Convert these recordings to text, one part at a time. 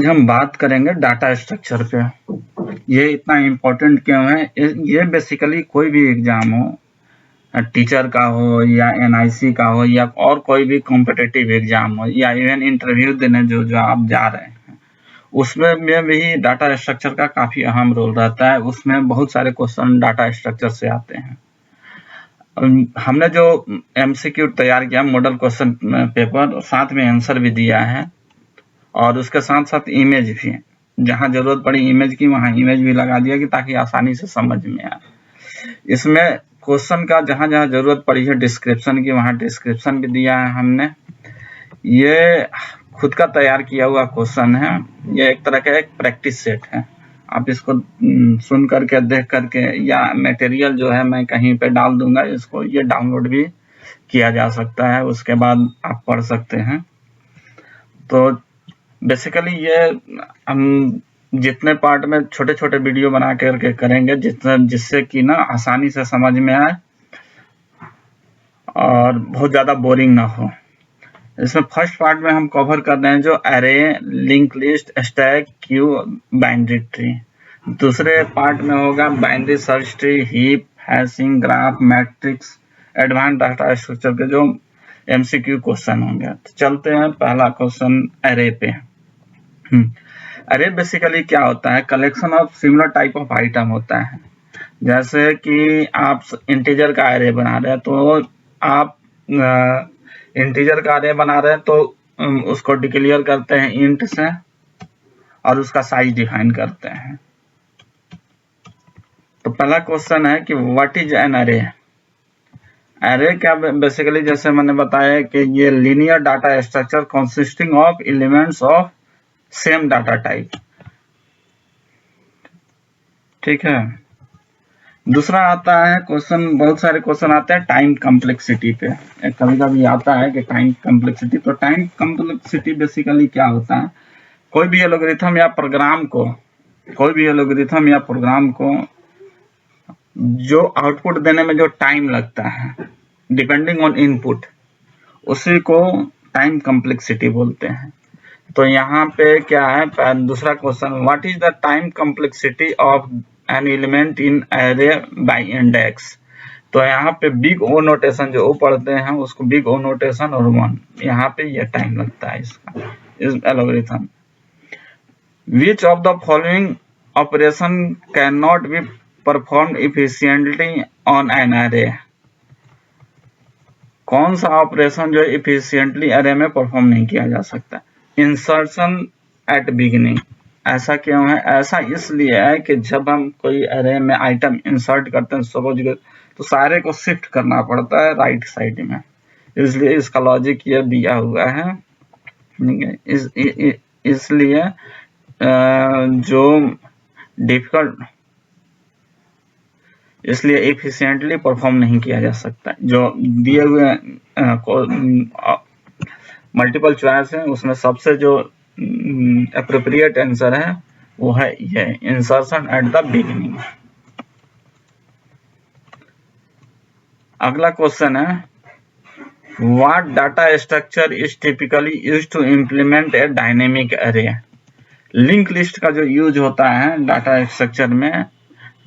आज हम बात करेंगे डाटा स्ट्रक्चर पे। ये इतना इम्पोर्टेंट क्यों है? ये बेसिकली कोई भी एग्जाम हो, टीचर का हो या एनआईसी का हो या और कोई भी कॉम्पिटिटिव एग्जाम हो या इवन इंटरव्यू देने जो आप जा रहे हैं, उसमें में भी डाटा स्ट्रक्चर का काफ़ी अहम रोल रहता है। उसमें बहुत सारे क्वेश्चन डाटा स्ट्रक्चर से आते हैं। हमने जो एमसीक्यू तैयार किया, मॉडल क्वेश्चन पेपर, साथ में आंसर भी दिया है और उसके साथ साथ इमेज भी, जहाँ जरूरत पड़ी इमेज की वहाँ इमेज भी लगा दिया कि ताकि आसानी से समझ में आए। इसमें क्वेश्चन का जहाँ जहाँ जरूरत पड़ी है डिस्क्रिप्शन की, वहाँ डिस्क्रिप्शन भी दिया है हमने। ये खुद का तैयार किया हुआ क्वेश्चन है। ये एक तरह का एक प्रैक्टिस सेट है। आप इसको सुन करके, देख करके, या मटेरियल जो है मैं कहीं पे डाल दूंगा, इसको ये डाउनलोड भी किया जा सकता है, उसके बाद आप पढ़ सकते हैं। तो बेसिकली ये हम जितने पार्ट में छोटे छोटे वीडियो बना करके करेंगे, जिससे कि ना आसानी से समझ में आए और बहुत ज़्यादा बोरिंग ना हो। इसमें फर्स्ट पार्ट में हम कवर कर रहे हैं जो array, link list, stack, Q, binary tree. दूसरे पार्ट में होगा binary search tree, heap, hashing, graph, matrix, advance data structure के जो एमसीक्यू क्वेश्चन होंगे। तो चलते हैं पहला क्वेश्चन एरे पे। एरे बेसिकली क्या होता है? Collection of similar type of item होता है। जैसे कि आप इंटीजर का एरे बना रहे हैं, तो आप इंटीजर का एरे बना रहे हैं तो उसको डिक्लेयर करते हैं इंट से और उसका साइज डिफाइन करते हैं। तो पहला क्वेश्चन है कि what is an array? Array क्या बेसिकली, जैसे मैंने बताया कि ये linear data structure consisting of elements of same data type. ठीक है। दूसरा आता है क्वेश्चन, बहुत सारे क्वेश्चन आते हैं टाइम कम्प्लेक्सिटी पे। कभी कभी आता है कि टाइम कम्प्लेक्सिटी। तो टाइम कम्प्लेक्सिटी बेसिकली क्या होता है? कोई भी एल्गोरिथम या प्रोग्राम को जो आउटपुट देने में जो टाइम लगता है डिपेंडिंग ऑन इनपुट, उसी को टाइम कम्प्लेक्सिटी बोलते हैं। तो यहाँ पे क्या है, दूसरा question, what is the time complexity of an element in array by index? तो यहाँ पे बिग ओ नोटेशन जो ओ पढ़ते हैं उसको बिग ओ नोटेशन और 1, यहाँ पे ये टाइम लगता है इसका, इस algorithm. Which of the following operation can not be perform efficiently on an array? कौन सा ऑपरेशन जो इफिशियंटली एरे में परफॉर्म नहीं किया जा सकता? Insertion at beginning. ऐसा क्यों है? ऐसा इसलिए है कि जब हम कोई एरे में आइटम इंसर्ट करते हैं, सपोज तो सारे को शिफ्ट करना पड़ता है राइट साइड में, इसलिए इसका लॉजिक ये दिया हुआ है। इसलिए जो डिफिकल्ट, इसलिए एफिशिएंटली परफॉर्म नहीं किया जा सकता। जो दिए हुए मल्टीपल चॉइस है उसमें सबसे जो एप्रोप्रिएट आंसर है वो है ये, इंसर्शन एट द बिगिनिंग। अगला क्वेश्चन है, what data structure is typically used to implement a dynamic array? Link list का जो यूज होता है डाटा स्ट्रक्चर में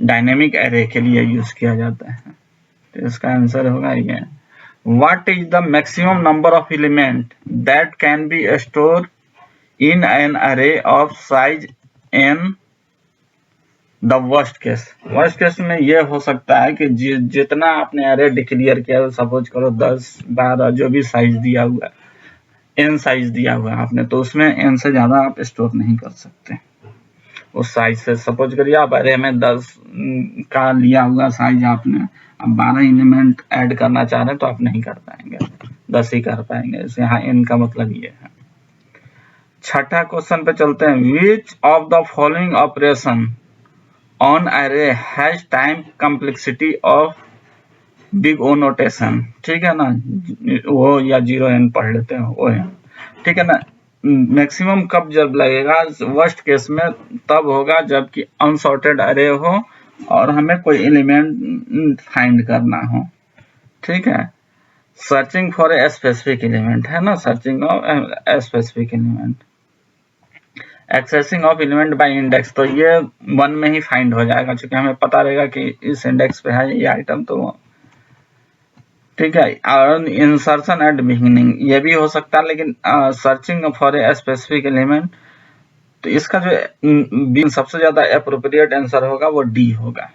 डायनेमिक एरे के लिए यूज किया जाता है। तो इसका आंसर होगा ये, what is the maximum number of element that can be store in an array of size n the worst case? Worst case में ये हो सकता है कि जितना आपने एरे डिक्लेयर किया, सपोज करो 10, 12 जो भी साइज दिया हुआ है, n साइज दिया हुआ है आपने, तो उसमें n से ज्यादा आप स्टोर नहीं कर सकते उस साइज से। सपोज करिए आप एरे में 10 का लिया हुआ साइज आपने, अब 12 एलिमेंट ऐड करना चाह रहे हैं तो आप नहीं कर पाएंगे, 10 ही कर पाएंगे। इसे यहाँ n का मतलब ये है। छठा क्वेश्चन पे चलते हैं, which of the following operation on array has time complexity of big O notation? ठीक है ना, वो या 0n पढ़ लेते हैं वो है, ठीक है ना। मैक्सिमम कब जब लगेगा? वर्स्ट केस में तब होगा जबकि अनसॉर्टेड एरे हो और हमें कोई एलिमेंट फाइंड करना हो। ठीक है, searching for a specific element है ना, searching of a specific element. Accessing of element by index, तो ये 1 में ही फाइंड हो जाएगा, क्योंकि हमें पता रहेगा कि इस इंडेक्स पे है ये आइटम, तो ठीक है। और इंसर्शन एट बिगिनिंग ये भी हो सकता है, लेकिन searching for a specific element, तो इसका जो सबसे ज्यादा एप्रोप्रिएट आंसर होगा वो डी होगा।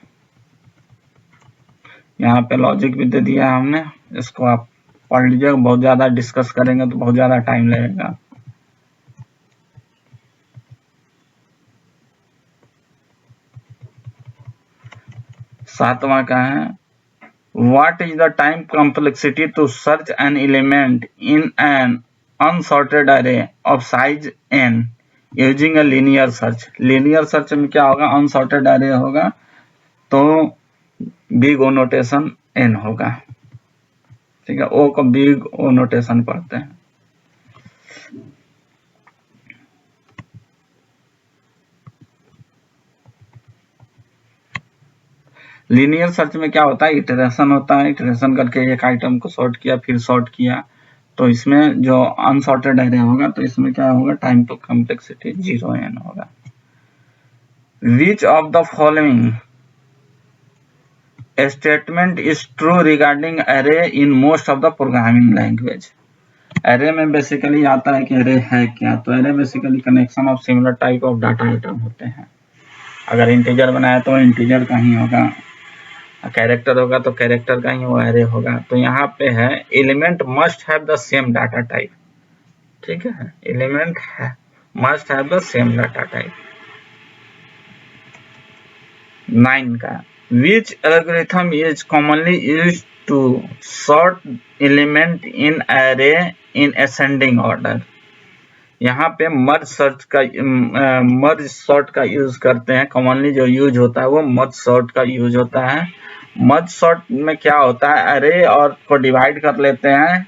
यहाँ पे लॉजिक भी दे दिया है हमने, इसको आप पढ़ लीजिएगा, बहुत ज्यादा डिस्कस करेंगे तो बहुत ज्यादा टाइम लगेगा। सातवां का है, what is the time complexity to search an element in an unsorted array of size n using a linear search. Linear search में क्या होगा, अनसॉर्टेड अरे होगा तो बिग ओ नोटेशन n होगा, ठीक है। ओ को बिग ओ नोटेशन पढ़ते हैं। लीनियर सर्च में क्या होता है, इटरेशन होता है, इटरेशन करके एक आइटम को सॉर्ट किया, फिर सॉर्ट किया, तो इसमें जो अनसॉर्टेड एरे होगा तो इसमें क्या होगा, टाइम टू कॉम्प्लेक्सिटी 0n होगा। Which of the following statement is true regarding array in most of the programming language. Array में बेसिकली आता है कि एरे है क्या, तो array basically connection of similar type of data item होते हैं। अगर इंटीजर बनाया तो इंटीजर का ही होगा, कैरेक्टर होगा तो कैरेक्टर का ही वो एरे होगा। तो यहाँ पे है element must have the same data type, ठीक है, element must have the same data type. 9 का, which algorithm is commonly used to sort element in array in ascending order. यहाँ पे मर्ज सॉर्ट का यूज करते हैं, कॉमनली जो use होता है वो मर्ज सॉर्ट का यूज होता है। मर्ज सॉर्ट में क्या होता है, एरे और को डिवाइड कर लेते हैं,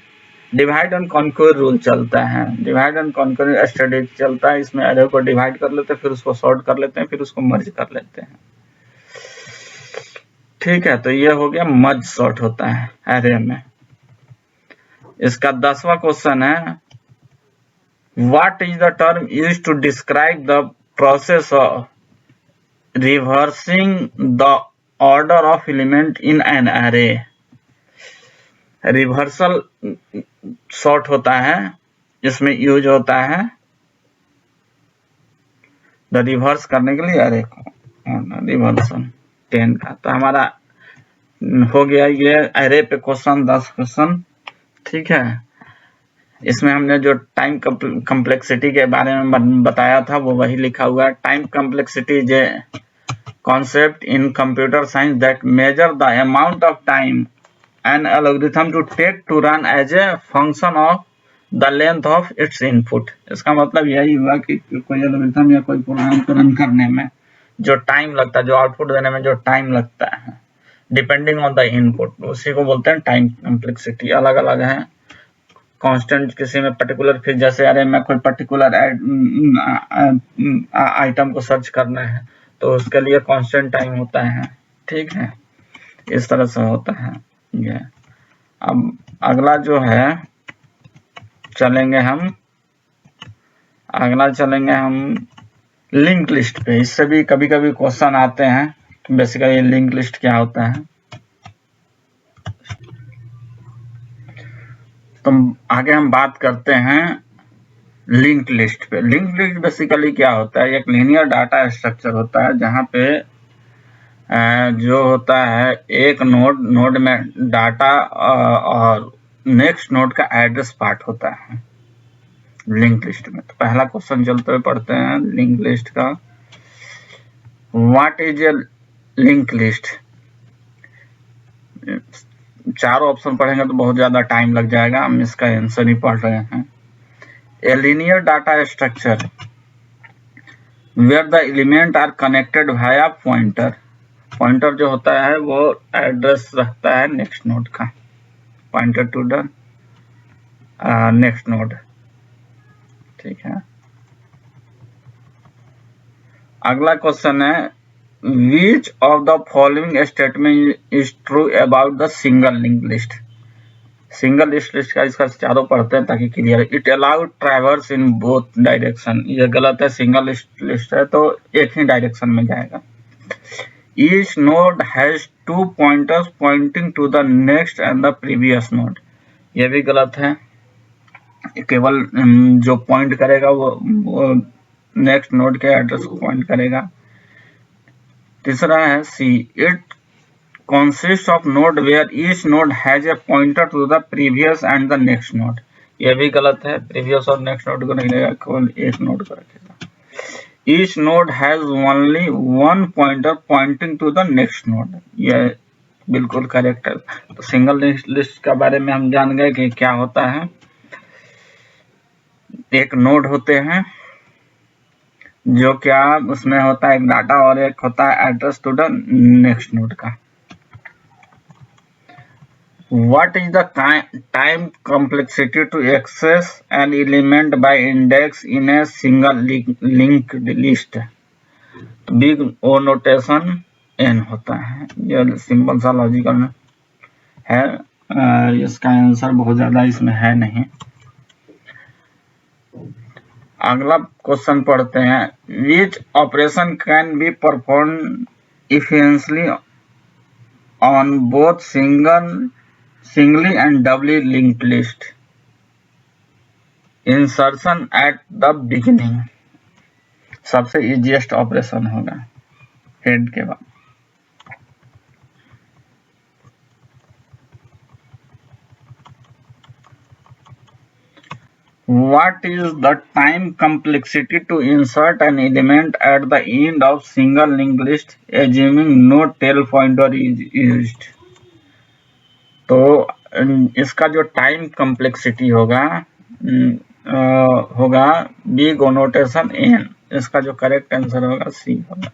डिवाइड एंड कॉन्क्वर रूल चलता है, डिवाइड एंड कॉन्क्वर स्ट्रेटेजी चलता है। इसमें एरे को डिवाइड कर लेते हैं, फिर उसको सॉर्ट कर लेते हैं, फिर उसको मर्ज कर लेते हैं, ठीक है। तो ये हो गया मर्ज सॉर्ट होता है एरे में। इसका 10वां क्वेश्चन है, what is the term used to describe the process of reversing the order of element in an array। Reversal sort होता है, जिसमें यूज होता है द रिवर्स करने के लिए एरे को, रिवर्सल 10 का। तो हमारा हो गया ये एरे पे क्वेश्चन, 10 क्वेश्चन, ठीक है। इसमें हमने जो टाइम कॉम्प्लेक्सिटी के बारे में बताया था वो वही लिखा हुआ है। Time complexity is a concept in computer science that measure the amount of time an algorithm to take to run as a function of the length of its input. इसका मतलब यही हुआ कि कोई एल्गोरिथम या कोई प्रोग्राम को run करने में जो टाइम लगता है, जो आउटपुट देने में जो टाइम लगता है, डिपेंडिंग ऑन द इनपुट, उसी को बोलते हैं टाइम कॉम्प्लेक्सिटी। अलग अलग है कांस्टेंट, किसी में पर्टिकुलर, फिर जैसे अरे मैं कोई पर्टिकुलर आइटम को सर्च करना है तो उसके लिए कांस्टेंट टाइम होता है, ठीक है, इस तरह से होता है ये। अब अगला जो है चलेंगे हम लिंक लिस्ट पे। इससे भी कभी कभी क्वेश्चन आते हैं कि बेसिकली लिंक लिस्ट क्या होता है। तो आगे हम बात करते हैं लिंक लिस्ट पे। लिंक लिस्ट बेसिकली क्या होता है, एक लीनियर डाटा स्ट्रक्चर होता है जहां पे जो होता है एक नोड में डाटा और नेक्स्ट नोड का एड्रेस पार्ट होता है लिंक लिस्ट में। तो पहला क्वेश्चन चलते हुए पढ़ते हैं लिंक लिस्ट का। What is A link list? चारों ऑप्शन पढ़ेंगे तो बहुत ज्यादा टाइम लग जाएगा, हम इसका आंसर ही पढ़ रहे हैं। A linear data structure where the element are connected via pointer. Pointer जो होता है वो एड्रेस रखता है नेक्स्ट नोड का, pointer to the next node, ठीक है। अगला क्वेश्चन है, Which of the following statement is true about the single linked list? Single list का इसका चारों पढ़ते हैं ताकि क्लियर है। It allowed traverse in both direction, ये गलत है, सिंगल लिस्ट है तो एक ही डायरेक्शन में जाएगा। Each node has 2 pointers pointing to the next and the previous node, ये भी गलत है, केवल जो पॉइंट करेगा वो नेक्स्ट नोड के एड्रेस को पॉइंट करेगा। तीसरा है C, it consists of node where each node has a pointer to the previous and the next node, ये भी गलत है, previous और next node को नहीं लेगा, केवल एक नोड को रखेगा। each node has only one pointer pointing to the next node, ये बिल्कुल करेक्ट है। तो सिंगल लिस्ट के बारे में हम जान गए कि क्या होता है, एक नोड होते हैं जो क्या उसमें होता है एक डाटा और एक होता है address to the next node का। What is the time complexity to access an element by index in a single linked list? तो बिग ओ नोटेशन n होता है, ये सिंपल सा लॉजिकल है, इसका आंसर बहुत ज्यादा इसमें है नहीं। अगला क्वेश्चन पढ़ते हैं, which operation can be performed efficiently on both singly and doubly linked list? Insertion at the beginning सबसे इजीएस्ट ऑपरेशन होगा हेड के बाद। What is the time complexity to insert an element at the end of single linked list assuming no tail pointer is used? तो इसका जो time complexity होगा big O notation N, इसका जो correct answer होगा सी होगा।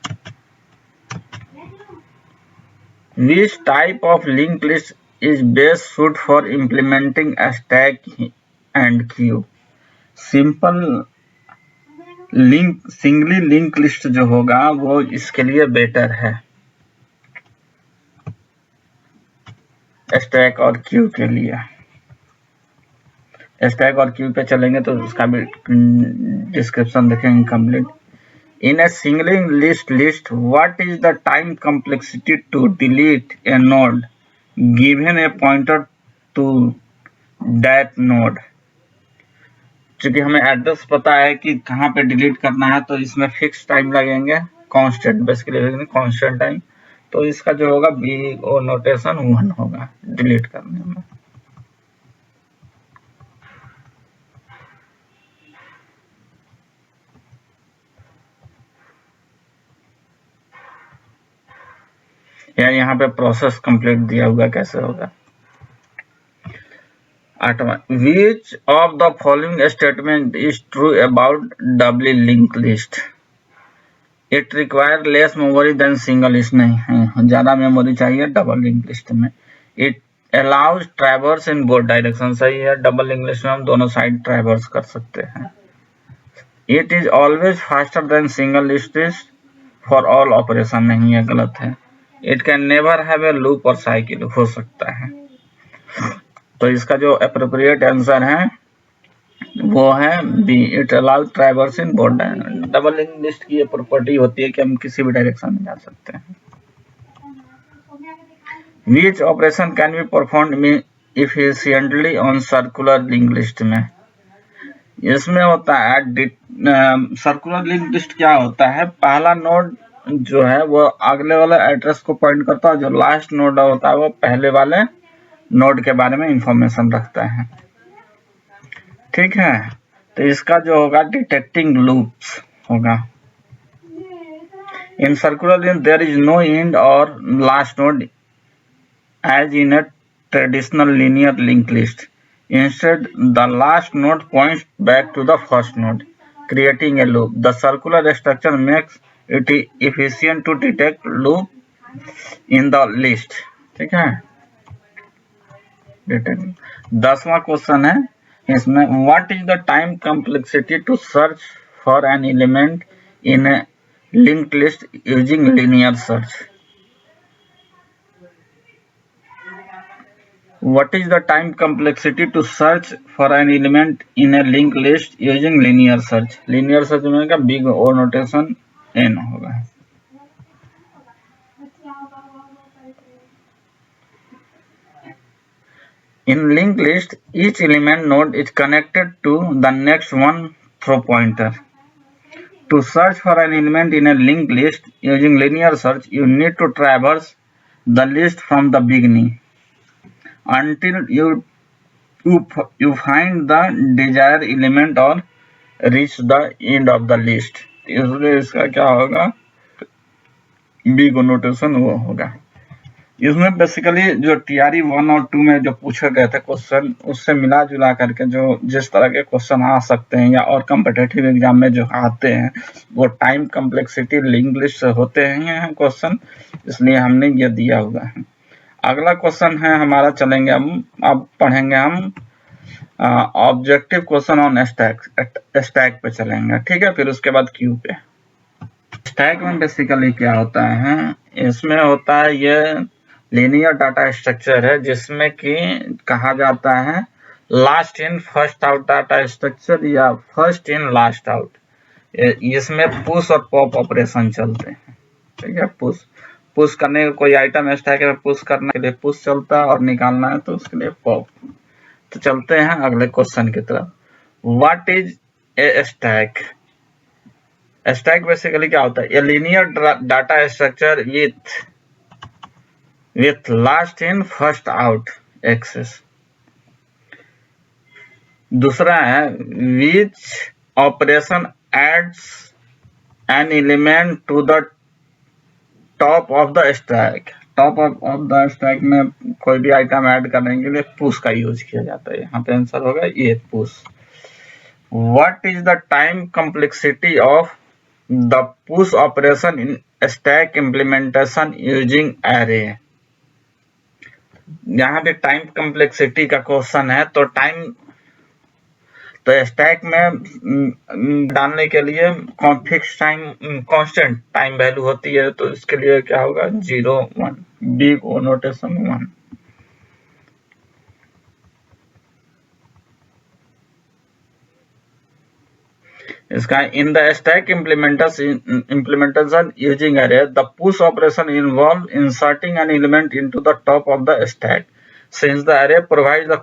Which type of linked list is best suited for implementing a stack and queue? Simple link singly link list जो होगा वो इसके लिए बेटर है स्टैक और क्यू के लिए। स्टैक और क्यू पे चलेंगे तो उसका भी डिस्क्रिप्शन देखेंगे complete. In a singly list what is the time complexity to delete a node given a pointer to that node? क्योंकि हमें एड्रेस पता है कि कहाँ पे डिलीट करना है तो इसमें फिक्स टाइम लगेंगे, कांस्टेंट बेसिकली कांस्टेंट टाइम, तो इसका जो होगा बिग ओ नोटेशन 1 होगा डिलीट करने में। यार यहाँ पे प्रोसेस कंप्लीट दिया हुआ कैसे होगा। 8वां, which of the following statement is true about doubly linked list? It require less memory than single list, नहीं है, ज्यादा मेमोरी चाहिए डबल लिंक लिस्ट में। It allows traverse in both direction, सही है, डबल लिंक लिस्ट में हम दोनों साइड ट्रैवर्स कर सकते हैं। It is always faster than single list is for all operation, नहीं है, गलत है। It can never have a loop और साइकिल, हो सकता है। तो इसका जो एप्रोप्रिएट आंसर है वो है B, it allow traverse in both direction. Double link list की ये प्रॉपर्टी होती है कि हम किसी भी डायरेक्शन में जा सकते हैं। Which operation can be performed efficiently on circular link list में? इसमें होता है सर्कुलर लिंक लिस्ट क्या होता है, पहला नोड जो है वो अगले वाले एड्रेस को पॉइंट करता है, जो लास्ट नोड होता है वो पहले वाले नोड के बारे में इंफॉर्मेशन रखता है, ठीक है। तो इसका जो होगा डिटेक्टिंग लूप्स होगा। In circular link there is no end और last node as in a traditional linear link list. Instead, the last node points back to the first node, creating a loop. The circular structure makes it efficient to detect loop in the list. ठीक है। 10वां question है इसमें, what is the time complexity to search for an element in a linked list using linear search? What is the time complexity to search for an element in a linked list using linear search? Linear search में क्या big O notation n होगा. In linked list, each element node is connected to the next one through pointer. To search for an element in a linked list using linear search, you need to traverse the list from the beginning until you find the desired element or reach the end of the list. इसलिए इसका क्या होगा, big notation वो होगा. इसमें basically जो TRE 1 और 2 में जो पूछे गए थे क्वेश्चन, उससे मिला जुला करके जो जिस तरह के क्वेश्चन आ सकते हैं या और कॉम्पिटिटिव एग्जाम में जो आते हैं वो टाइम कॉम्प्लेक्सिटी लिंक लिस्ट से होते हैं क्वेश्चन, इसलिए हमने ये दिया हुआ है. अगला क्वेश्चन है हमारा, चलेंगे हम अब पढ़ेंगे हम ऑब्जेक्टिव क्वेश्चन ऑन स्टैक पे चलेंगे, ठीक है. फिर उसके बाद क्यू पे. स्टैक में बेसिकली क्या होता है, इसमें होता है ये लीनियर डाटा स्ट्रक्चर है जिसमें कि कहा जाता है last in first out data structure या फर्स्ट इन लास्ट आउट. इसमें पुश और पॉप ऑपरेशन चलते हैं, ठीक है. पुश करने का कोई आइटम स्टैक में पुश करने के लिए पुश चलता है और निकालना है तो उसके लिए पॉप. तो चलते हैं अगले क्वेश्चन की तरफ. What is A stack? Stack basically क्या होता है, ए linear data structure with last in first out access. दूसरा है which operation adds an element to the top of the stack. Top of the stack में कोई भी आइटम ऐड करने के लिए पुश का यूज किया जाता है. यहाँ पे आंसर होगा ये push. What is the time complexity of the push operation in stack implementation using array? यहाँ पे टाइम कॉम्प्लेक्सिटी का क्वेश्चन है, तो स्टैक में डालने के लिए fix time constant time value होती है, तो इसके लिए क्या होगा 0 1, बिग ओ नोटेशन 1. इसका in the stack implementation using array the push operation involve inserting an element into the top of the stack since the array provides the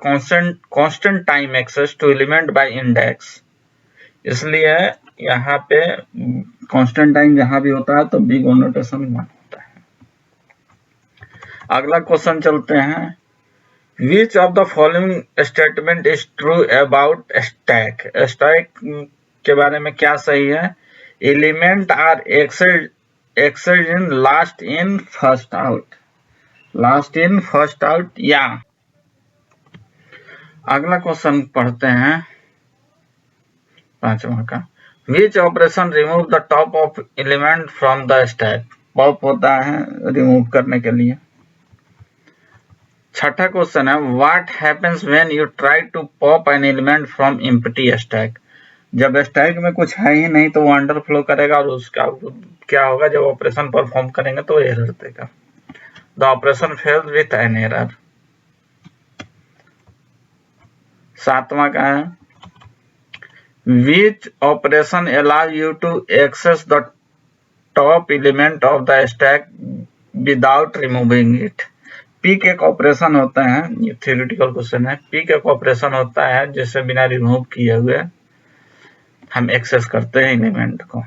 constant time access to element by index. इसलिए यहाँ पे constant time जहां भी होता है तो big O notation 1 होता है. अगला क्वेश्चन चलते हैं. Which of the following statement is true about stack? Stack के बारे में क्या सही है? Element are accessed in last in first out. Last in first out या. अगला क्वेश्चन पढ़ते हैं 5वां का. Which operation remove the top of element from the stack? Pop होता है रिमूव करने के लिए. 6ठा क्वेश्चन है. What happens when you try to pop an element from empty stack? जब स्टैक में कुछ है ही नहीं तो वो अंडरफ्लो करेगा और उसका क्या होगा, जब ऑपरेशन परफॉर्म करेंगे तो एरर देगा. The operation fails with an error. 7वां का है. Which operation allow you to access the top element of the stack without removing it? Peek एक ऑपरेशन होता है, ये थ्योरेटिकल क्वेश्चन है. पिक एक ऑपरेशन होता है जिसे बिना रिमूव किए हुए हम एक्सेस करते हैं एलिमेंट को.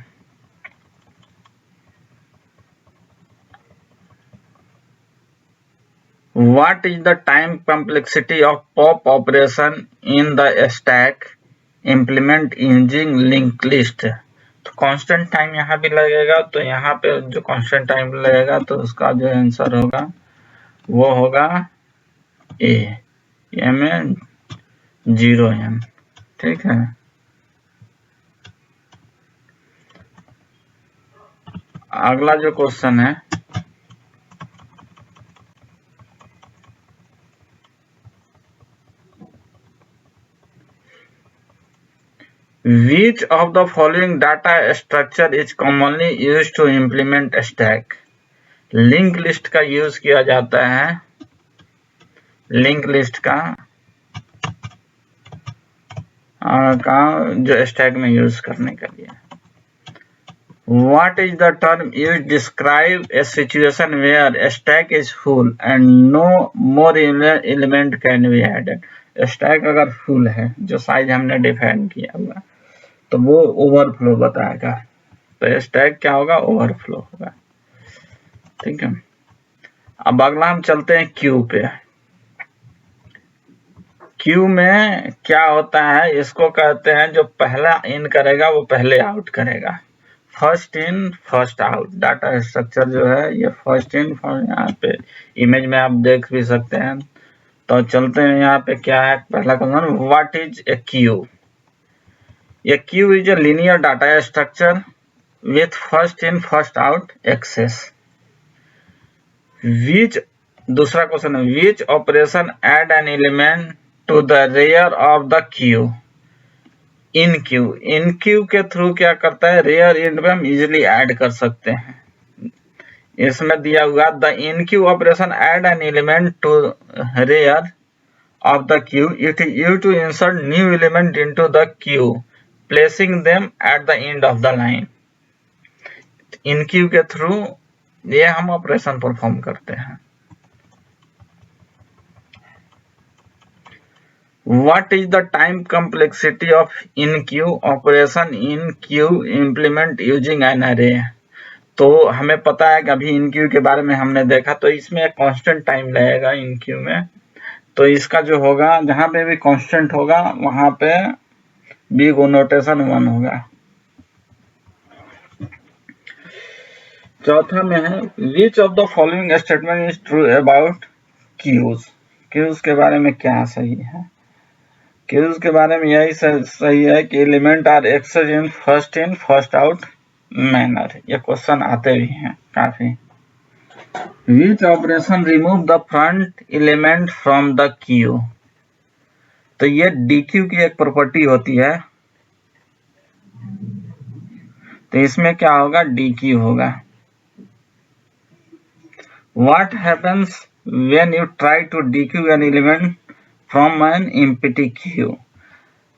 What is the time complexity of pop operation in the stack implement using linked list? तो कांस्टेंट टाइम यहाँ भी लगेगा, तो यहाँ पे जो कांस्टेंट टाइम लगेगा तो उसका जो आंसर होगा वो होगा ए में 0m. ठीक है. अगला जो क्वेश्चन है Which of the following data structure is commonly used to implement stack? Link list का यूज किया जाता है लिंक लिस्ट का जो स्टैक में यूज करने के लिए। What is the term used describe a situation where a stack is full and no more element can be added? Stack अगर फुल है, जो साइज हमने डिफाइन किया हुआ, तो वो ओवरफ्लो बताएगा। तो स्टैक क्या होगा? ओवरफ्लो होगा। ठीक है। अब अगला हम चलते हैं क्यू पे। क्यू में क्या होता है? इसको कहते हैं जो पहला इन करेगा वो पहले आउट करेगा। First in first out data structure जो है ये फर्स्ट इन फर्स्ट, यहाँ पे इमेज में आप देख भी सकते हैं। तो चलते हैं यहाँ पे क्या है पहला question, what is a queue? A queue is a linear data structure with first in first out access. Which, दूसरा क्वेश्चन है, which operation add an element to the rear of the queue? Enqueue के थ्रू क्या करता है? Rare end में हम easily add कर सकते हैं। इसमें दिया हुआ the enqueue operation add an element to rear of the queue, it is used to insert new element into the queue placing them at the end of the line. Enqueue के थ्रू ये हम operation perform करते हैं। What is the time complexity of in-queue operation in queue implement using an array? तो हमें पता है कि अभी इन क्यू के बारे में हमने देखा, तो इसमें एक कांस्टेंट टाइम लगेगा इन क्यू में। तो इसका जो होगा, जहां पे भी कांस्टेंट होगा वहां पे बिग नोटेशन 1 होगा। चौथा में है, which of the following statement is true about queues? Queues के बारे में क्या सही है? क्यूज के बारे में यही सही है कि element are access in first out manner. ये क्वेश्चन आते भी हैं काफी। Which operation remove the front element from the queue? तो ये डीक्यू की एक प्रॉपर्टी होती है, तो इसमें क्या होगा? डीक्यू होगा। What happens when you try to dequeue an element from an empty queue?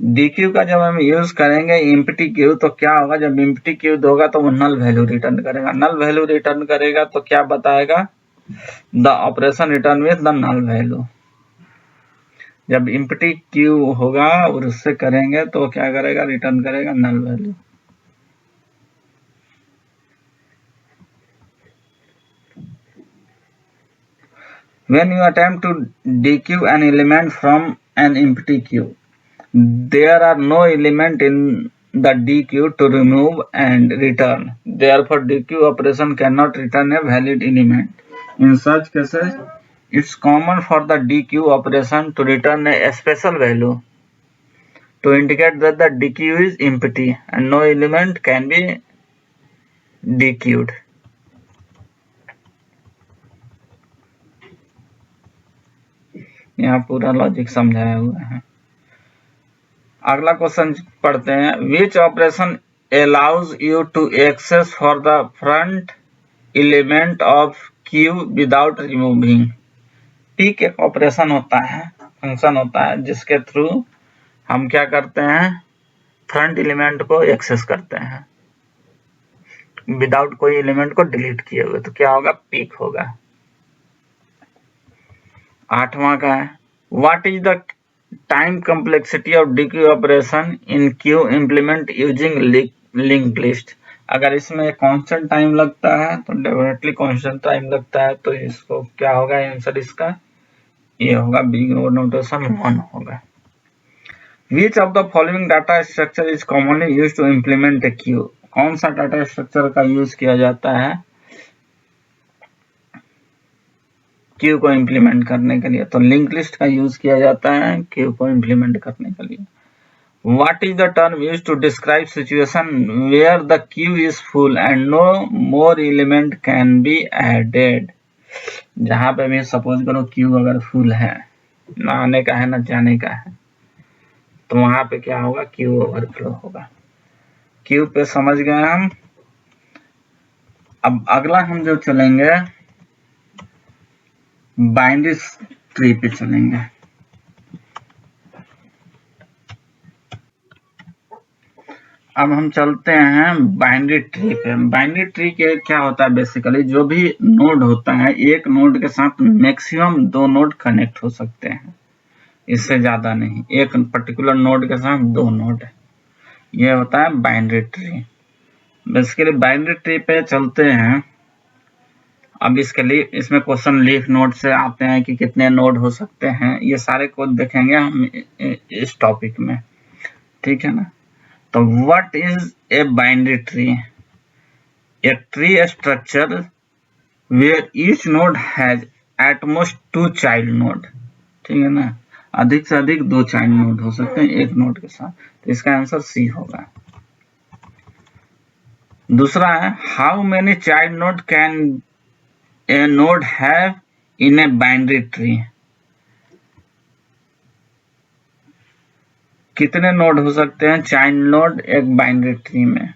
Dequeue का जब हम यूज करेंगे एम्प्टी क्यू, तो क्या होगा? जब एम्प्टी क्यू होगा तो वो नल वैल्यू रिटर्न करेगा। नल वैल्यू रिटर्न करेगा तो क्या बताएगा? The operation return with the null value. जब एम्प्टी क्यू होगा और उससे करेंगे तो क्या करेगा? रिटर्न करेगा null value. When you attempt to dequeue an element from an empty queue, there are no element in the dequeue to remove and return. Therefore, dequeue operation cannot return a valid element. In such cases, it's common for the dequeue operation to return a special value to indicate that the dequeue is empty and no element can be dequeued. यहाँ पूरा logic समझाया हुआ है। अगला question पढ़ते हैं, which operation allows you to access for the front element of queue without removing? Peek एक operation होता है, फंक्शन होता है, जिसके थ्रू हम क्या करते हैं? फ्रंट एलिमेंट को एक्सेस करते हैं विदाउट कोई एलिमेंट को डिलीट किए हुए। तो क्या होगा? पिक होगा। 8वां का है, what is the time complexity of dequeue operation in queue implement using link list? अगर इसमें कांस्टेंट टाइम लगता है तो डेफिनेटली कांस्टेंट टाइम लगता है, तो इसको क्या होगा? आंसर इसका ये होगा, बिग नोटेशन 1 होगा। Which of the following data structure is commonly used to implement a queue? कौन सा डाटा स्ट्रक्चर का यूज किया जाता है क्यू को इम्प्लीमेंट करने के लिए? तो लिंक लिस्ट का यूज किया जाता है क्यू को इम्प्लीमेंट करने के लिए। What is the term used to describe situation where the queue is full and no more element can be added? जहां पे भी सपोज करो क्यू अगर फुल है, ना आने का है ना जाने का है, तो वहां पे क्या होगा? क्यू ओवरफ्लो होगा। क्यू पे समझ गए हम। अब अगला हम जो चलेंगे बाइनरी ट्री पे चलेंगे। अब हम चलते हैं बाइनरी ट्री पे। बाइनरी ट्री के क्या होता है, बेसिकली जो भी नोड होता है, एक नोड के साथ मैक्सिमम 2 नोड कनेक्ट हो सकते हैं, इससे ज्यादा नहीं। एक पर्टिकुलर नोड के साथ 2 नोड, ये होता है binary tree. Basically binary tree पे चलते हैं। अब इसके लिए इसमें क्वेश्चन लीफ नोड से आते हैं कि कितने नोड हो सकते हैं, ये सारे कोड देखेंगे हम इस टॉपिक में, ठीक है ना। तो what is a binary tree? A tree structure where each node has at most 2 child node, ठीक है ना। अधिक से अधिक 2 चाइल्ड नोड हो सकते हैं एक नोड के साथ, तो इसका आंसर सी होगा। दूसरा है, how many child node can a node have in a binary tree? कितने नोड हो सकते हैं चाइल्ड नोड एक बाइनरी ट्री में?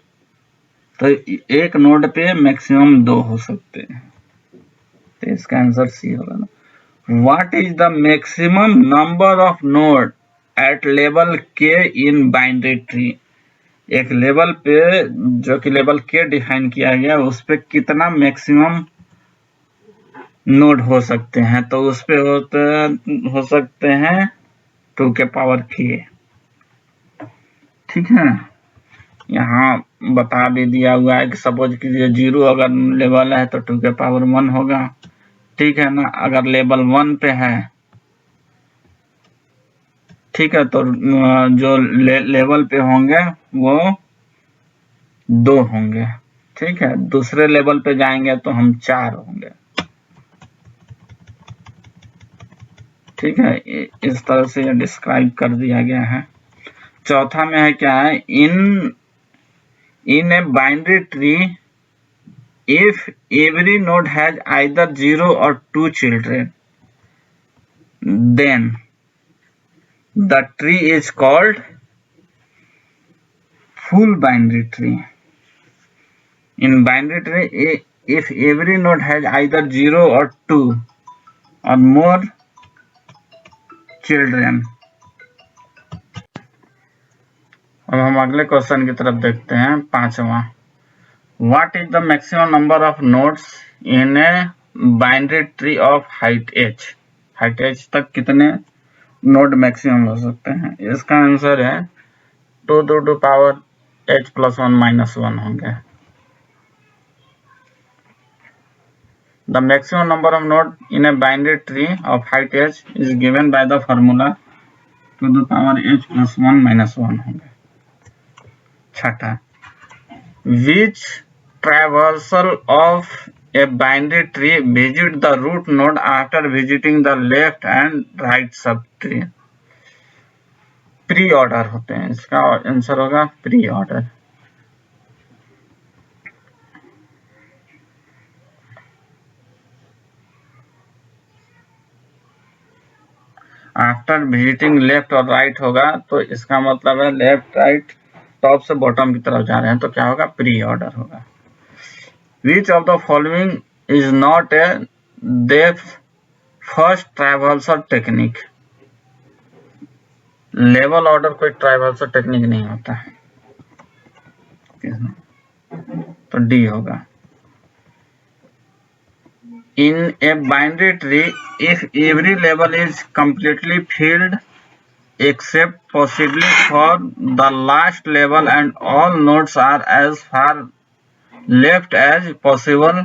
तो एक नोड पे मैक्सिमम 2 हो सकते हैं, तो इसका आंसर सी होगा ना। What is the maximum number of node at level के इन बाइनरी ट्री? एक लेवल पे, जो कि लेवल के डिफाइन किया गया, उस पे कितना मैक्सिमम नोड हो सकते हैं? तो उस पे हो सकते हैं 2 के पावर k, ठीक है। यहाँ बता भी दिया हुआ है कि सपोज कीजिए 0 अगर लेवल है तो 2 के पावर 1 होगा, ठीक है ना। अगर लेवल 1 पे है, ठीक है, तो जो लेवल पे होंगे वो 2 होंगे, ठीक है। दूसरे लेवल पे जाएंगे तो हम 4 होंगे, ठीक है। इस तरह से ये डिस्क्राइब कर दिया गया है। चौथा में है क्या है, in a binary tree if every node has either 0 or 2 children, then the tree is called full binary tree. In binary tree, if every node has either 0 or 2 or more children. अब हम अगले question की तरफ देखते हैं, 5वां। What is the maximum number of nodes in a binary tree of height h? height h तक कितने नोड मैक्सिमम हो सकते हैं? इसका आंसर है 2 to power h plus 1 minus 1 होंगे। The maximum number of nodes in a binary tree of height h is given by the formula 2 to power h plus 1 minus 1 होंगे। छठा, which traversal of a binary tree visit the root node after visiting the left and right subtree? Pre order होते हैं, इसका answer होगा pre order. After visiting left और right होगा, तो इसका मतलब है लेफ्ट राइट टॉप से बॉटम की तरफ जा रहे हैं, तो क्या होगा, प्री ऑर्डर होगा। Which of the following is not a depth first traversal technique? Level order कोई ट्राइवर्सल टेक्निक नहीं होता है, तो डी होगा। In a binary tree, if every level is completely filled except possibly for the last level and all nodes are as far left as possible,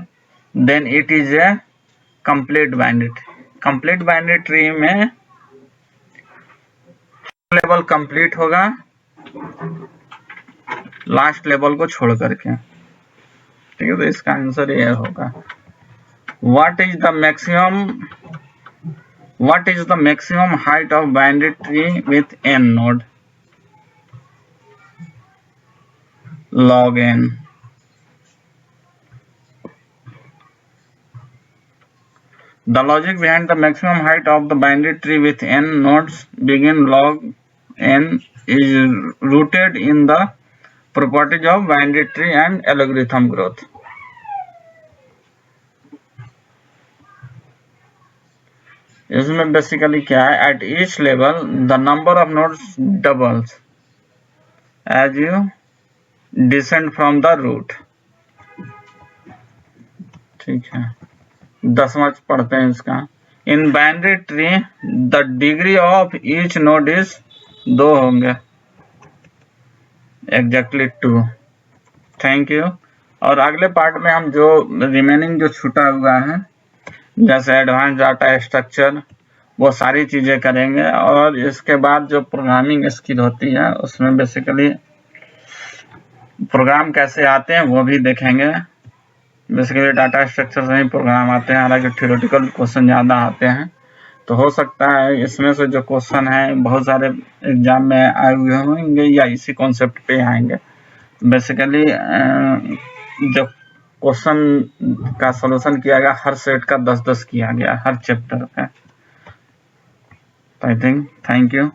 then it is a complete binary tree. complete binary tree में level complete होगा last level को छोड़ करके, ठीक है। तो इसका answer ये होगा। What is the maximum height of binary tree with n node? Log n. The logic behind the maximum height of the binary tree with n nodes begin log n is rooted in the properties of binary tree and algorithm growth. इसमें basically क्या है, at each level the number of nodes doubles as you descend from the root. ठीक है, 10वां पढ़ते हैं इसका। In binary tree the degree of each node is 2 होंगे, एग्जैक्टली 2। Thank you. और अगले पार्ट में हम जो रिमेनिंग जो छूटा हुआ है जैसे एडवांस डाटा स्ट्रक्चर वो सारी चीजें करेंगे, और इसके बाद जो प्रोग्रामिंग स्किल होती है उसमें बेसिकली प्रोग्राम कैसे आते हैं वो भी देखेंगे। बेसिकली डाटा स्ट्रक्चर से ही प्रोग्राम आते हैं, हालांकि थ्योरेटिकल क्वेश्चन ज़्यादा आते हैं। तो हो सकता है इसमें से जो क्वेश्चन है बहुत सारे एग्जाम में आए हुए होंगे या इसी कॉन्सेप्ट पे आएंगे। बेसिकली जो क्वेश्चन का सॉल्यूशन किया गया हर सेट का 10-10 किया गया हर चैप्टर का। I think thank you.